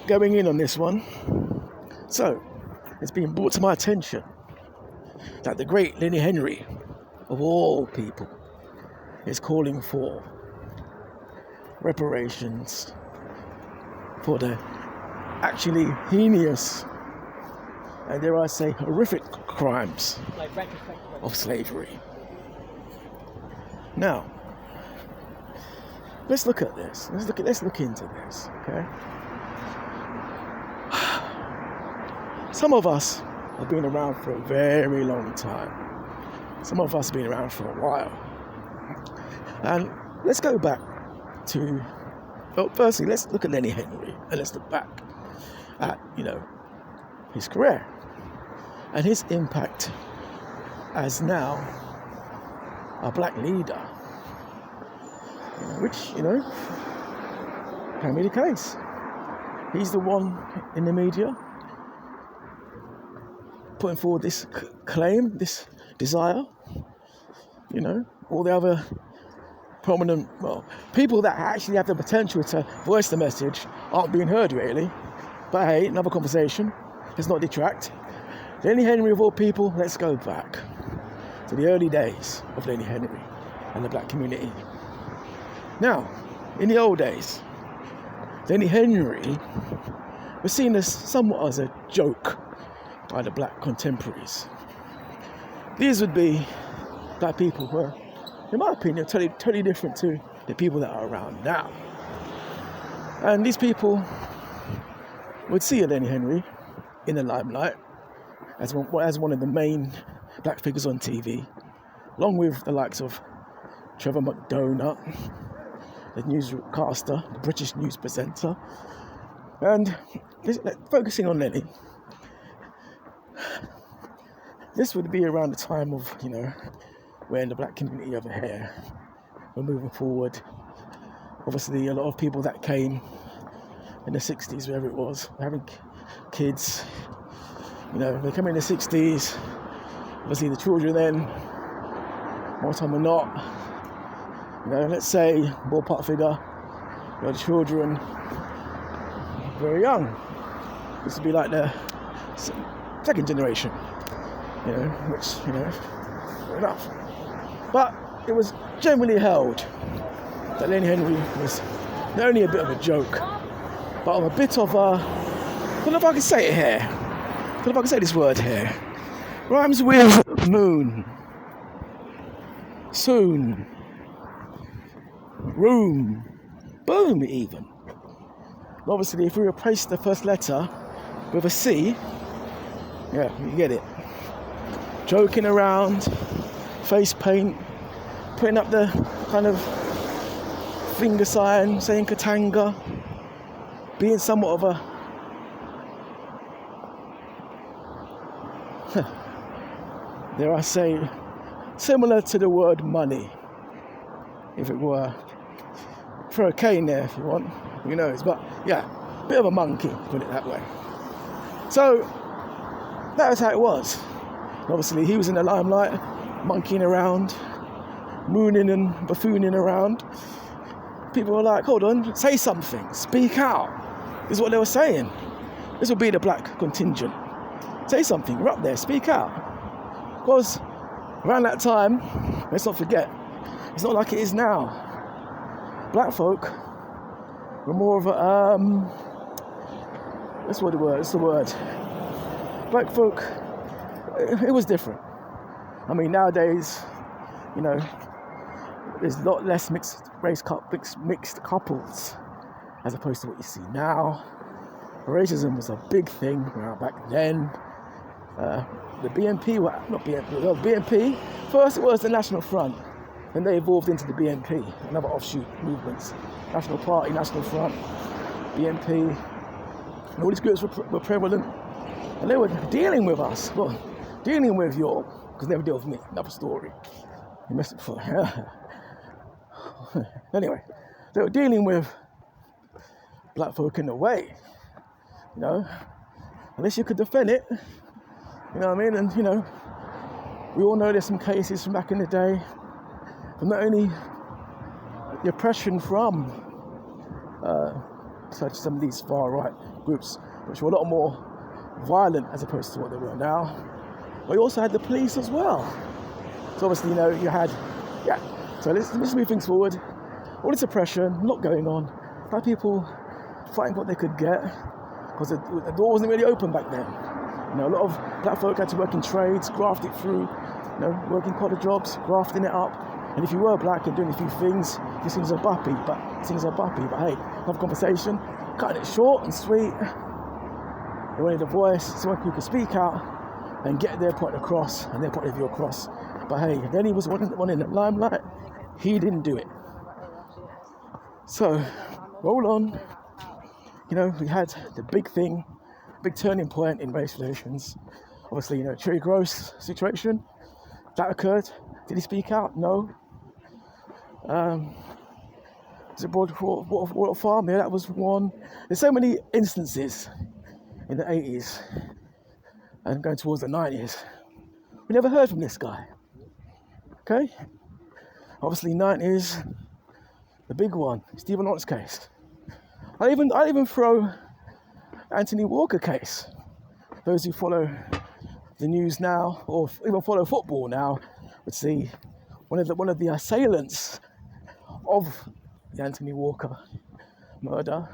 going in on this one. So, it's been brought to my attention that the great Lenny Henry, of all people, is calling for reparations for the actually heinous and, dare I say, horrific crimes of slavery. Now, let's look at this. Let's look into this, okay? Some of us have been around for a very long time. Some of us have been around for a while. And let's go back to, well, firstly, let's look at Lenny Henry and let's look back at, his career and his impact as now a black leader, which, can be the case. He's the one in the media putting forward this claim, this desire. All the other prominent, people that actually have the potential to voice the message aren't being heard really. But hey, another conversation. Let's not detract. Lenny Henry, of all people, let's go back to the early days of Lenny Henry and the black community. Now, in the old days, Lenny Henry was seen as somewhat as a joke by the black contemporaries. These would be black people who are, in my opinion, totally different to the people that are around now. And these people would see Lenny Henry in the limelight as one of the main black figures on TV, along with the likes of Trevor McDonough, the newscaster, the British news presenter. And focusing on Lenny, this would be around the time of, when the black community over here were moving forward. Obviously, a lot of people that came in the 60s, wherever it was, having kids. They come in the 60s. Obviously, the children then, more time than not, let's say, ballpark figure, the children very young. This would be like the second generation, which, fair enough. But it was generally held that Lenny Henry was not only a bit of a joke, but of a bit of a, I don't know if I can say it here. I don't know if I can say this word here. Rhymes with moon, soon, room, boom even. Obviously, if we replace the first letter with a C, yeah, you get it. Joking around, face paint, putting up the kind of finger sign, saying Katanga, being somewhat of a dare I say, similar to the word money, if it were. Throw a K in there if you want, who knows, but yeah, bit of a monkey, put it that way. So that was how it was. Obviously he was in the limelight, monkeying around, mooning and buffooning around. People were like, hold on, say something, speak out. This is what they were saying. This will be the black contingent. Say something, you're up there, speak out. Because around that time, let's not forget, it's not like it is now. Black folk were more of a, that's the word. Black folk, it was different. I mean, nowadays, there's a lot less mixed couples as opposed to what you see now. Racism was a big thing back then. The BNP, BNP, first it was the National Front, then they evolved into the BNP, another offshoot movements. National Party, National Front, BNP, and all these groups were prevalent, and they were dealing with us, dealing with you, because they never deal with me, another story. You messed it for, Anyway, they were dealing with black folk in a way, unless you could defend it, you know what I mean? And, we all know there's some cases from back in the day, from not only the oppression from such some of these far-right groups which were a lot more violent as opposed to what they were now. But you also had the police as well. So obviously, you had, so let's move things forward. All this oppression, a lot going on. Black people fighting what they could get, because the door wasn't really open back then. A lot of black folk had to work in trades, graft it through, working collar jobs, grafting it up. And if you were black and doing a few things, these things are boppy, but hey, have a conversation, cutting it short and sweet. They wanted a voice, someone who could speak out and get their point across and their point of view across. But hey, then he was one in the limelight, he didn't do it. So, roll on. We had the big turning point in race relations. Obviously, Cherry Gross situation, that occurred. Did he speak out? No. Was it Water Farm? Yeah, that was one. There's so many instances in the 80s and going towards the 90s. We never heard from this guy. Okay? Obviously, 90s, the big one, Stephen Lawrence case. I even throw Anthony Walker case. Those who follow the news now, or even follow football now, would see one of the assailants of the Anthony Walker murder.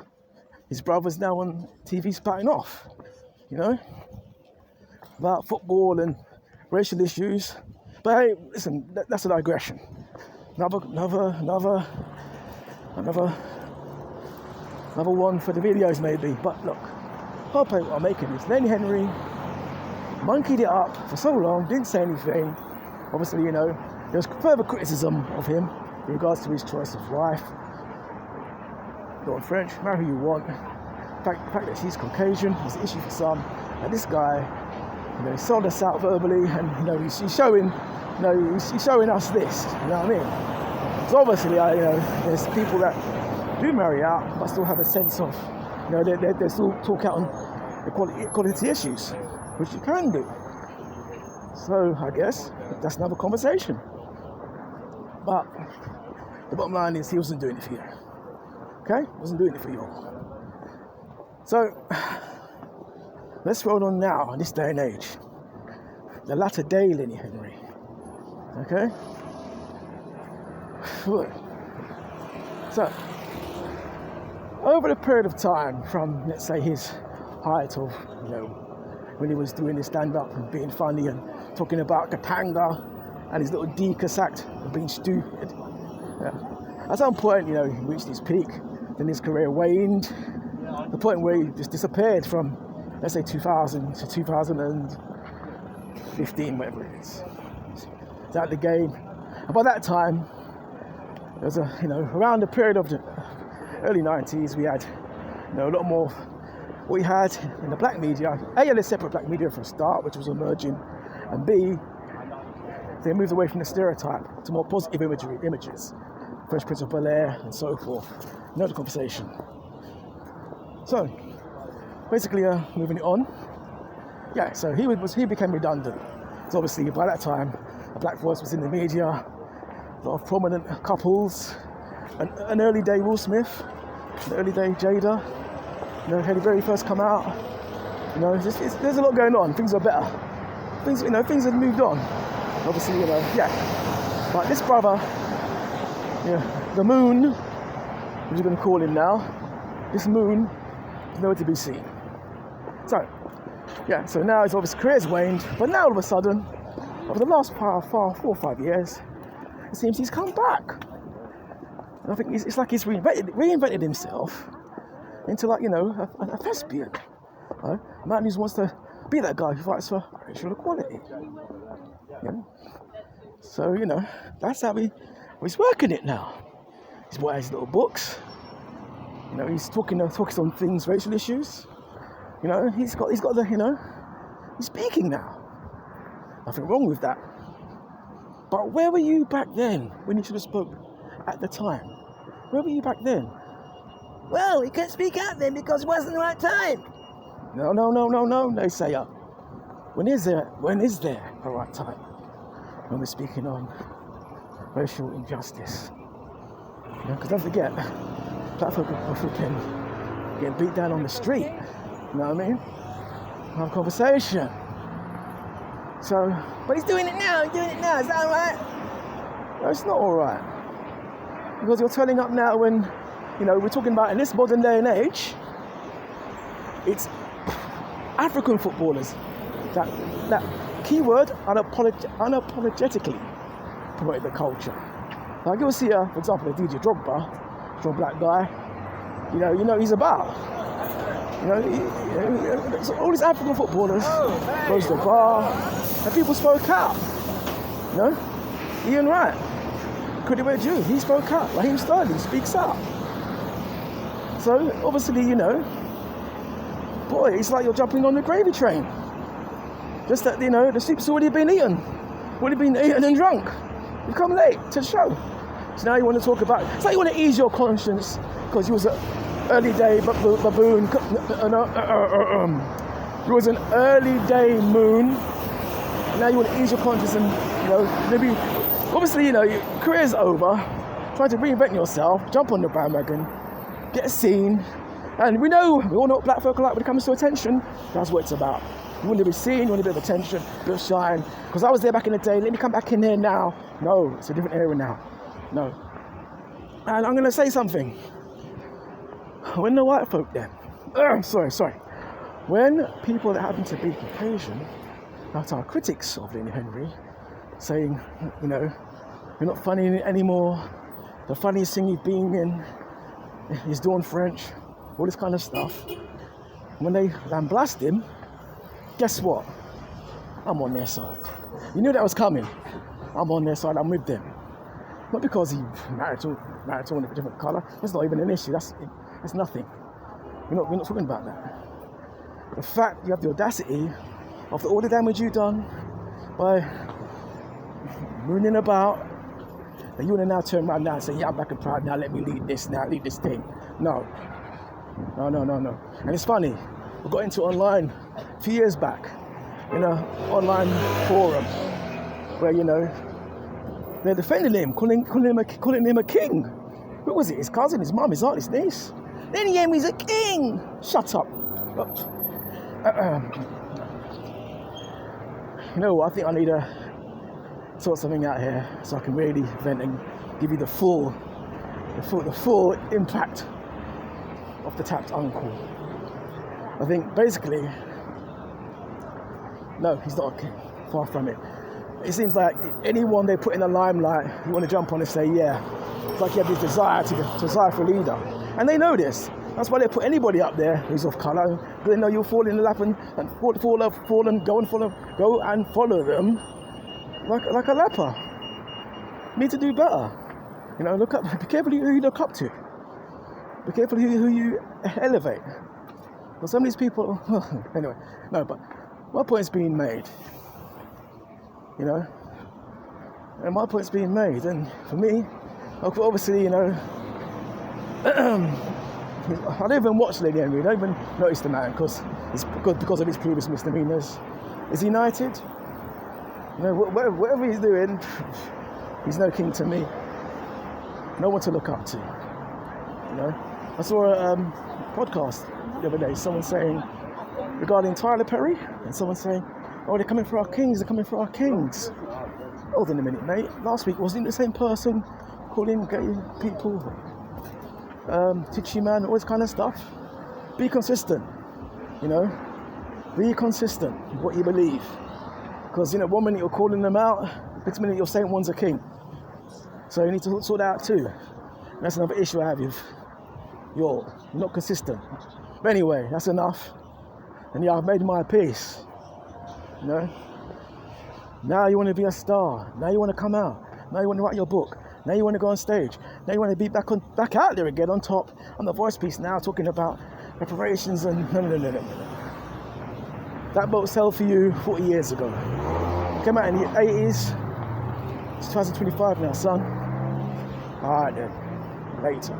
His brother's now on TV spouting off, about football and racial issues. But hey, listen, that's a digression. Another one for the videos maybe. But look, whole point I'm making is Lenny Henry monkeyed it up for so long, didn't say anything. Obviously, there was further criticism of him in regards to his choice of wife. Not in French, marry who you want. The fact that she's Caucasian was an issue for some. And this guy, he sold us out verbally, and he's showing us this. You know what I mean? So obviously, there's people that do marry out, but still have a sense of, they still talk out on equality issues, which you can do. So I guess that's another conversation. But the bottom line is he wasn't doing it for you. Okay? Wasn't doing it for you all. So let's roll on now in this day and age. The latter day Lenny Henry. Okay? So over the period of time from, let's say, his height of, when he was doing his stand-up and being funny and talking about Katanga and his little Deacus act of being stupid. Yeah. At some point, he reached his peak, then his career waned, the point where he just disappeared from, let's say, 2000 to 2015, whatever it is. He's out of the game. And by that time, there was around the period of the early 90s, we had, a lot more. What we had in the black media, A, you had a separate black media for a start, which was emerging, and B, they moved away from the stereotype to more positive images, Fresh Prince of Bel-Air and so forth. Another conversation. So, basically, moving it on. Yeah, so he became redundant. So obviously, by that time, a black voice was in the media, a lot of prominent couples, an early day Will Smith, an early day Jada. Had he very first come out, there's a lot going on. Things are better. Things have moved on. Obviously, But this brother, the moon, what you're going to call him now, this moon is nowhere to be seen. So now his obvious career's waned, but now all of a sudden, over the last 4 or 5 years, it seems he's come back. And I think it's like he's reinvented himself into a thespian, a man who wants to be that guy who fights for racial equality. So that's how he's working it now. He's writing his little books. He's talking on things, racial issues. He's got the he's speaking now. Nothing wrong with that. But where were you back then when you should have spoke at the time? Where were you back then? Well, he couldn't speak out then because it wasn't the right time. No, naysayer. When is there a right time? When we're speaking on racial injustice. Because don't forget, black folk are freaking getting beat down on the street. You know what I mean? Have a conversation. So, but he's doing it now, is that alright? No, it's not alright. Because you're turning up now when, we're talking about in this modern day and age, it's African footballers that keyword unapologetically promote the culture. Like you'll see, for example, the DJ Drogba, Pro-black guy, he's about. So all these African footballers goes to the bar, and people spoke out. Ian Wright, Credit Jew, he spoke out. Raheem Sterling speaks out. So obviously, boy, it's like you're jumping on the gravy train. Just that, the soup's already been eaten and drunk. You come late to the show. So now you want to talk about, it's like you want to ease your conscience because you was an early day baboon. You was an early day moon. Now you want to ease your conscience and, maybe, obviously, your career's over. Trying to reinvent yourself, jump on the bandwagon, get seen. And we all know what black folk are like when it comes to attention. That's what it's about. You want to be seen, you want a bit of attention, a bit of shine. Because I was there back in the day, let me come back in here now. No, it's a different era now. No. And I'm going to say something. When the white folk then, when people that happen to be Caucasian, that are critics of Lenny Henry, saying, you're not funny anymore, the funniest thing you've been in is Dawn French, all this kind of stuff. When they blast him, guess what? I'm on their side. You knew that was coming. I'm on their side, I'm with them. Not because he married to a different colour. That's not even an issue. That's nothing. We're not talking about that. The fact you have the audacity after all the damage you've done by mooning about, that you want to now turn around now and say, yeah, I'm back and proud now. Let me lead this thing. No. And it's funny. We got into online a few years back in an online forum where they're defending him, calling him a king. Who was it? His cousin, his mum, his aunt, his niece. Lenny Henry's a king. Shut up. I think I need to sort something out here so I can really vent and give you the full impact of the tapped uncle. I think basically, no, he's not a king. Far from it. It seems like anyone they put in the limelight, you want to jump on and say, yeah. It's like you have this desire for a leader. And they know this. That's why they put anybody up there who's of colour. They know you'll fall in the lap and fall and go and follow them like a leper. You need to do better. Be careful who you look up to. Be careful who you elevate. Well, some of these people, anyway, no, but my point's being made. And my point's being made. And for me, obviously, I don't even watch Lenny Henry. I don't even notice the man because of his previous misdemeanors. Is he knighted? Whatever he's doing, he's no king to me. No one to look up to. I saw a podcast the other day. Someone saying regarding Tyler Perry, and someone saying, "Oh, they're coming for our kings. They're coming for our kings." Hold on a minute, mate. Last week wasn't the same person calling gay people titchy man, all this kind of stuff. Be consistent, Be consistent with what you believe. Because, 1 minute you're calling them out, next minute you're saying one's a king. So you need to sort that out too. And that's another issue I have with you're not consistent. But anyway, that's enough. And yeah, I've made my peace. Now you want to be a star. Now you want to come out. Now you want to write your book. Now you want to go on stage. Now you want to be back out there again on top on the voice piece now talking about reparations and no. That boat sailed for you 40 years ago. Came out in the 80s. It's 2025 now, son. Alright then. Later.